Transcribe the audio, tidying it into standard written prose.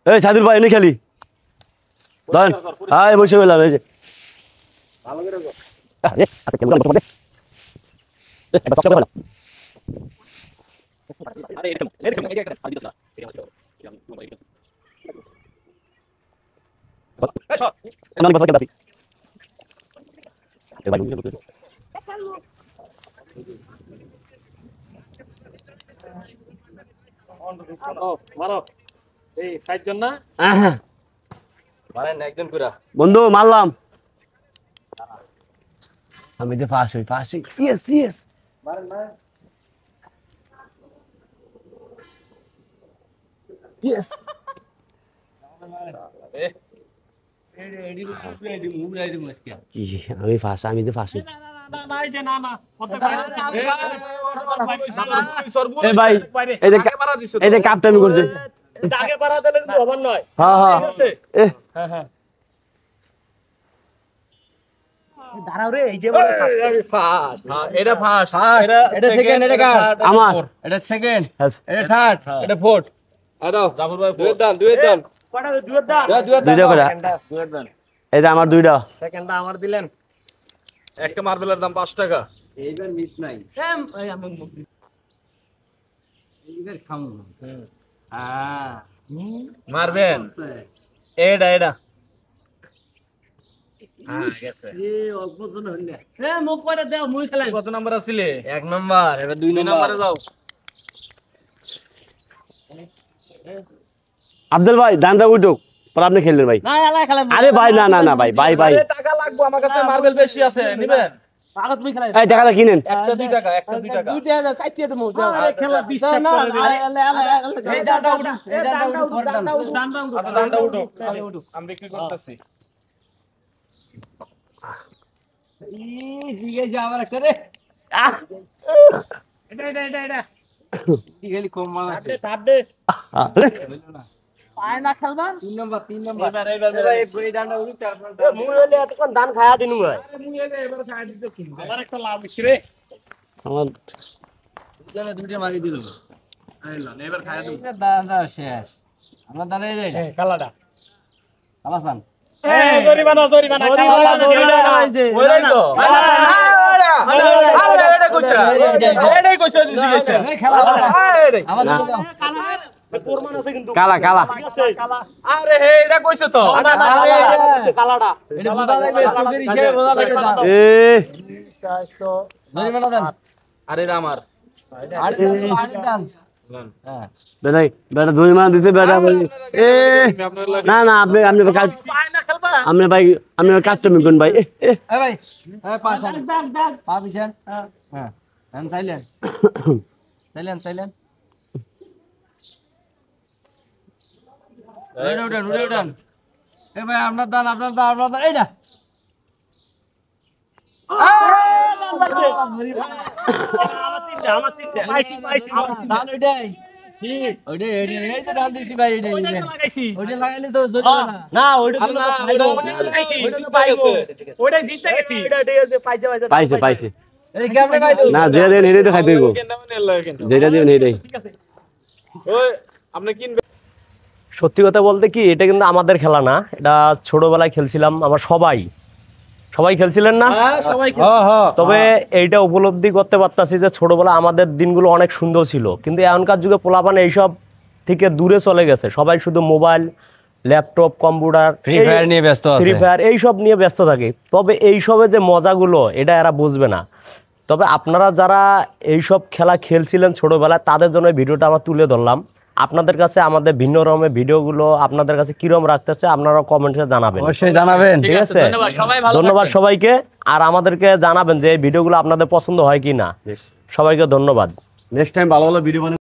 এই সাদুল ভাই এনে খেলি ধরেন আয় বসে গেলাম এই যে ভালো করে গো আচ্ছা কেমন করতে পারে এটা সব ভালো আরে এরকম এই একটা আদি দিছলা এই শট এমন বসে কেদাতি এই ভাই ও মারো এই সাইড জন না মারেন একজন পুরা বন্ধু মারলাম আমি যে ফাঁস হই ইয়েস ইয়েস মারেন মারেন ইয়েস আমি ফাঁস আমি তো ফাঁসি এই ভাই এই যে কাপটা আমি করছি দাগে পারা দিলে কিন্তু হবে না হ্যাঁ হ্যাঁ হ্যাঁ হ্যাঁ দাঁড়াও রে এই যে ফাস হ্যাঁ এটা ফাস এটা সেকেন্ড এটা আমার এটা সেকেন্ড এটা থার্ড এটা ফোর্থ আদাও জাফর ভাই দুয়ের দান কয়টা দুয়ের দান দুইটা করে দুয়ের দান এই যে আমার দুইটা সেকেন্ডটা আমার দিলেন একটা মার্বেলের দাম 5 টাকা এইবার মিস নাই সেম আমি এইবার খামু মারবেন এটা এটা গেছে এই অল্প জন হইনা মুখ করে দাও মুই খেলাই কত নাম্বার আছিলে 1 নাম্বার এবার 2 নাম্বারে যাও আব্দুল ভাই দান্দা উঠুক পর আপনি খেললেন ভাই না না খেলাই আরে ভাই না না না ভাই ভাই ভাই টাকা লাগবে আমার কাছে মার্বেল বেশি আছে নেবেন আগত মুই খেলাই এই টাকাটা কিনেন একটা 2 টাকা একটা 2 টাকা দুইটা না চারটি তো মুই খেলা 20 টাকা না এই দাঁড়া উঠা এই দাঁড়া উঠা দানটা উঠো আমি বিক্রি করতেছি দিকে যাওয়ার করে এটা দিগেলি কম মাল আছে থার্ডে পায় না খেলবা 3 নাম্বার এবার এই দাঁড়া উঠি তারপর মুই হলে এতক্ষণ দান খায়া দিনু ভাই মুই এবার খায়া দিতেছি আমার একটা লাভ হইছে রে আমার জানা দুইটা মারি দিল আইলা এবার খায়া দিন দাঁড়া শেষ আমরা দাঁড়াই যাই কালাডা আলাসান জরিমানা ওইটাই তো এটা কইছে এটাই কইছে দিদি গেছে খেলা আমার দাও প্রমাণ আছে কিন্তু কালা কালা আরে হে এটা কইছে তো কালাডা এটা বোঝা যাবে চোখের ইশারে বোঝা যাবে দাও এ জরিমানা দেন আরে এটা আমার আরে দান হ্যাঁ বেটাই বেটা দুই মাস দিতে বেটা এ না না আপনি আপনি কাজ আপনি ভাই আপনি কাস্টমার কোন ভাই এই ভাই এই পাশ দান পা পিছন হ্যাঁ এন্ড সাইলেন্ট সাইলেন্ট উড়ান এই ভাই আপনার দান এইটা আমার তিনটা পাইছি দান ওইটাই ঠিক ওইটাই এই যে দান দিছি ভাই এইটাই ওইটা লাগাইলে তো না ওইটা ওইটা জিততে গেছি পাইছে পাইছে এই কেমনে ভাই না যেটা দেন হেডে তো খাইতে হইব যেটা দেন হেডে ওই আপনি কিনবেন সত্যি কথা বলতে কি এটা কিন্তু আমাদের খেলা না, এটা ছোটবেলায় খেলছিলাম আমরা সবাই খেলছিলেন না? তবে এইটা উপলব্ধি করতে পারতাছি যে ছোটবেলা আমাদের দিনগুলো অনেক সুন্দর ছিল, কিন্তু এখনকার যুগে পোলাপান এইসব থেকে দূরে চলে গেছে। সবাই শুধু mobile, laptop, computer, free fire নিয়ে ব্যস্ত আছে, ফ্রি ফায়ার এইসব নিয়ে ব্যস্ত থাকে। তবে এইসবে যে মজাগুলো এটা এরা বুঝবে না। তবে আপনারা যারা এইসব খেলা খেলছিলেন ছোটবেলায় তাদের জন্য ভিডিওটা আমরা তুলে ধরলাম। আপনাদের কাছে আমাদের ভিন্ন রকমের ভিডিওগুলো আপনাদের কাছে কিরকম রাখতেছে আপনারা কমেন্টে জানাবেন, অবশ্যই জানাবেন। ঠিক আছে, ধন্যবাদ সবাইকে। আর আমাদেরকে জানাবেন যে এই ভিডিওগুলো আপনাদের পছন্দ হয় কি না। সবাইকে ধন্যবাদ। নেক্সট টাইম ভালো ভালো ভিডিও